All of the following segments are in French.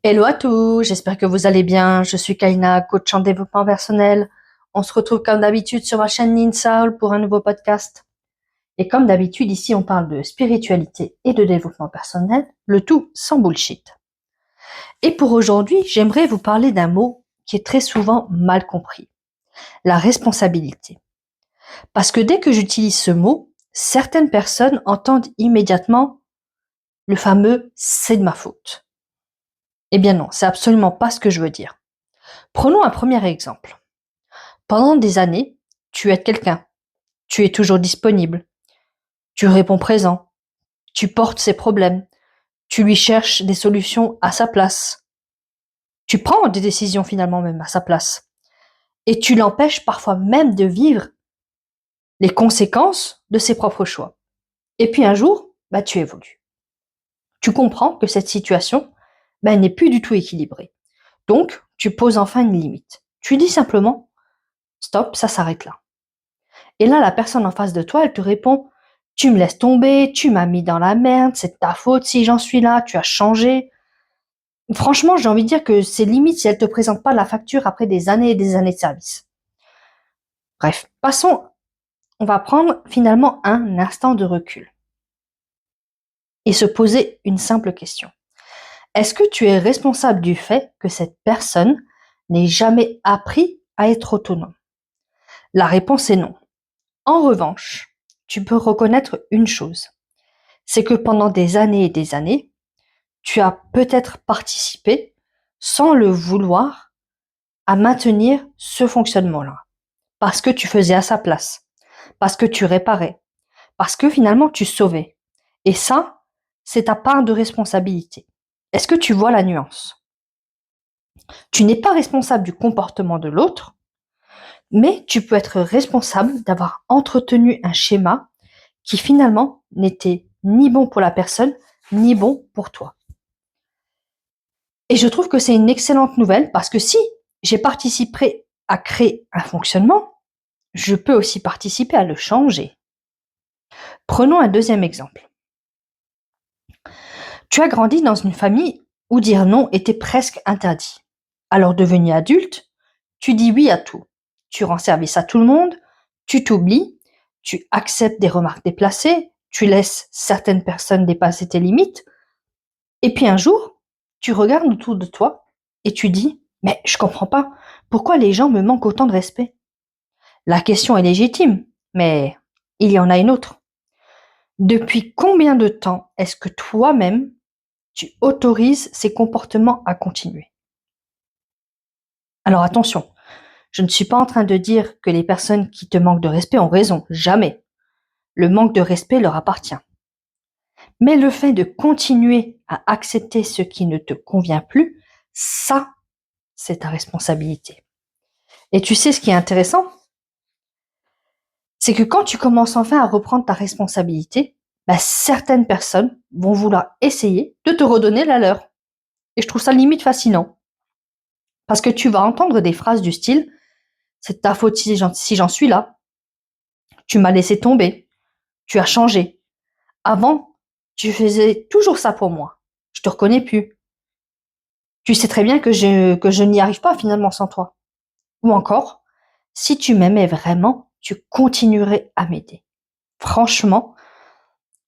Hello à tous, j'espère que vous allez bien. Je suis Kaina, coach en développement personnel. On se retrouve comme d'habitude sur ma chaîne Ninsaul pour un nouveau podcast. Et comme d'habitude, ici, on parle de spiritualité et de développement personnel, le tout sans bullshit. Et pour aujourd'hui, j'aimerais vous parler d'un mot qui est très souvent mal compris, la responsabilité. Parce que dès que j'utilise ce mot, certaines personnes entendent immédiatement le fameux c'est de ma faute. Eh bien non, c'est absolument pas ce que je veux dire. Prenons un premier exemple. Pendant des années, tu aides quelqu'un, tu es toujours disponible, tu réponds présent, tu portes ses problèmes, tu lui cherches des solutions à sa place, tu prends des décisions finalement même à sa place, et tu l'empêches parfois même de vivre les conséquences de ses propres choix. Et puis un jour, tu évolues. Tu comprends que cette situation n'est plus du tout équilibrée. Donc, tu poses enfin une limite. Tu dis simplement, stop, ça s'arrête là. Et là, la personne en face de toi, elle te répond, tu me laisses tomber, tu m'as mis dans la merde, c'est de ta faute si j'en suis là, tu as changé. Franchement, j'ai envie de dire que c'est limite si elle te présente pas la facture après des années et des années de service. Bref, passons, on va prendre finalement un instant de recul et se poser une simple question. Est-ce que tu es responsable du fait que cette personne n'ait jamais appris à être autonome? La réponse est non. En revanche, tu peux reconnaître une chose, c'est que pendant des années et des années, tu as peut-être participé, sans le vouloir, à maintenir ce fonctionnement-là. Parce que tu faisais à sa place, parce que tu réparais, parce que finalement tu sauvais. Et ça, c'est ta part de responsabilité. Est-ce que tu vois la nuance? Tu n'es pas responsable du comportement de l'autre, mais tu peux être responsable d'avoir entretenu un schéma qui finalement n'était ni bon pour la personne, ni bon pour toi. Et je trouve que c'est une excellente nouvelle parce que si j'ai participé à créer un fonctionnement, je peux aussi participer à le changer. Prenons un deuxième exemple. Tu as grandi dans une famille où dire non était presque interdit. Alors devenu adulte, tu dis oui à tout. Tu rends service à tout le monde, tu t'oublies, tu acceptes des remarques déplacées, tu laisses certaines personnes dépasser tes limites, et puis un jour, tu regardes autour de toi et tu dis, mais je comprends pas, pourquoi les gens me manquent autant de respect? La question est légitime, mais il y en a une autre. Depuis combien de temps est-ce que toi-même, tu autorises ces comportements à continuer? Alors attention, je ne suis pas en train de dire que les personnes qui te manquent de respect ont raison, jamais. Le manque de respect leur appartient. Mais le fait de continuer à accepter ce qui ne te convient plus, ça, c'est ta responsabilité. Et tu sais ce qui est intéressant? C'est que quand tu commences enfin à reprendre ta responsabilité, certaines personnes vont vouloir essayer de te redonner la leur. Et je trouve ça limite fascinant. Parce que tu vas entendre des phrases du style c'est de ta faute si j'en suis là, tu m'as laissé tomber, tu as changé. Avant, tu faisais toujours ça pour moi. Je te reconnais plus. Tu sais très bien que je n'y arrive pas finalement sans toi. Ou encore, si tu m'aimais vraiment, tu continuerais à m'aider. Franchement,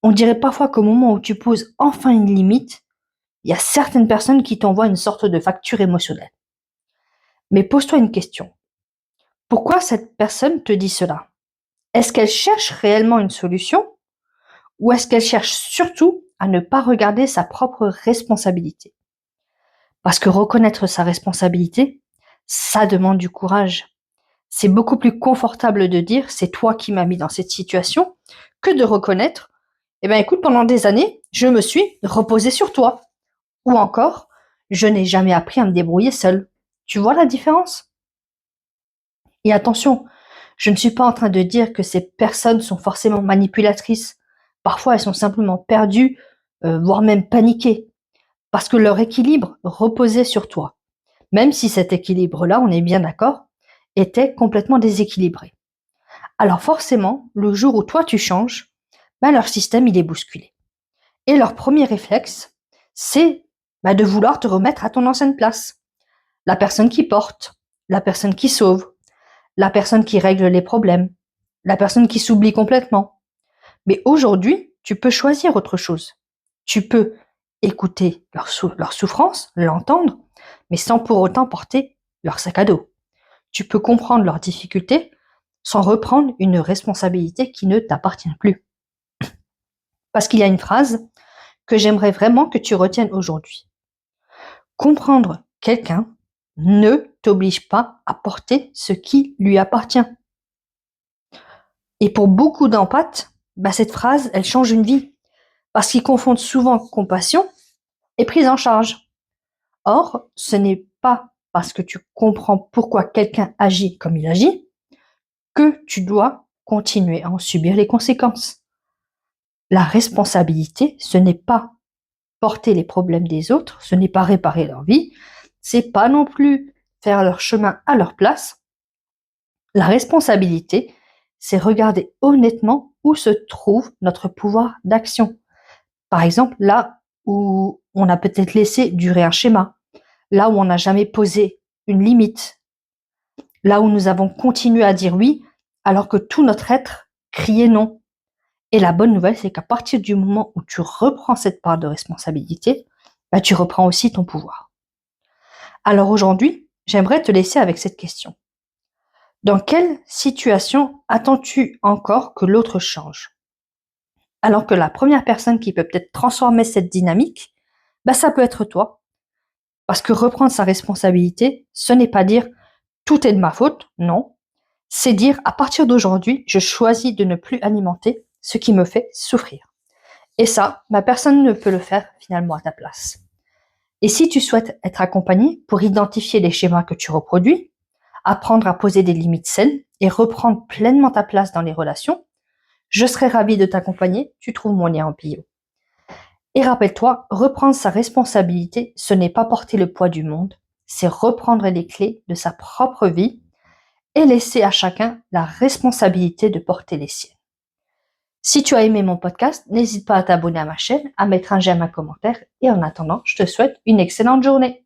on dirait parfois qu'au moment où tu poses enfin une limite, il y a certaines personnes qui t'envoient une sorte de facture émotionnelle. Mais pose-toi une question. Pourquoi cette personne te dit cela? Est-ce qu'elle cherche réellement une solution ou est-ce qu'elle cherche surtout à ne pas regarder sa propre responsabilité? Parce que reconnaître sa responsabilité, ça demande du courage. C'est beaucoup plus confortable de dire c'est toi qui m'as mis dans cette situation que de reconnaître écoute, pendant des années, je me suis reposée sur toi. Ou encore, je n'ai jamais appris à me débrouiller seule. Tu vois la différence? Et attention, je ne suis pas en train de dire que ces personnes sont forcément manipulatrices. Parfois, elles sont simplement perdues, voire même paniquées, parce que leur équilibre reposait sur toi. Même si cet équilibre-là, on est bien d'accord, était complètement déséquilibré. Alors forcément, le jour où toi tu changes, leur système il est bousculé. Et leur premier réflexe, c'est de vouloir te remettre à ton ancienne place. La personne qui porte, la personne qui sauve, la personne qui règle les problèmes, la personne qui s'oublie complètement. Mais aujourd'hui, tu peux choisir autre chose. Tu peux écouter leur souffrance, l'entendre, mais sans pour autant porter leur sac à dos. Tu peux comprendre leurs difficultés sans reprendre une responsabilité qui ne t'appartient plus. Parce qu'il y a une phrase que j'aimerais vraiment que tu retiennes aujourd'hui. Comprendre quelqu'un ne t'oblige pas à porter ce qui lui appartient. Et pour beaucoup d'empathes, cette phrase, elle change une vie. Parce qu'ils confondent souvent compassion et prise en charge. Or, ce n'est pas parce que tu comprends pourquoi quelqu'un agit comme il agit que tu dois continuer à en subir les conséquences. La responsabilité, ce n'est pas porter les problèmes des autres, ce n'est pas réparer leur vie, c'est pas non plus faire leur chemin à leur place. La responsabilité, c'est regarder honnêtement où se trouve notre pouvoir d'action. Par exemple, là où on a peut-être laissé durer un schéma, là où on n'a jamais posé une limite, là où nous avons continué à dire oui, alors que tout notre être criait non. Et la bonne nouvelle, c'est qu'à partir du moment où tu reprends cette part de responsabilité, tu reprends aussi ton pouvoir. Alors aujourd'hui, j'aimerais te laisser avec cette question. Dans quelle situation attends-tu encore que l'autre change? Alors que la première personne qui peut peut-être transformer cette dynamique, ça peut être toi. Parce que reprendre sa responsabilité, ce n'est pas dire tout est de ma faute, non. C'est dire à partir d'aujourd'hui, je choisis de ne plus alimenter ce qui me fait souffrir. Et ça, personne ne peut le faire finalement à ta place. Et si tu souhaites être accompagné pour identifier les schémas que tu reproduis, apprendre à poser des limites saines et reprendre pleinement ta place dans les relations, je serai ravie de t'accompagner, tu trouves mon lien en bio. Et rappelle-toi, reprendre sa responsabilité, ce n'est pas porter le poids du monde, c'est reprendre les clés de sa propre vie et laisser à chacun la responsabilité de porter les siennes. Si tu as aimé mon podcast, n'hésite pas à t'abonner à ma chaîne, à mettre un j'aime, un commentaire et en attendant, je te souhaite une excellente journée.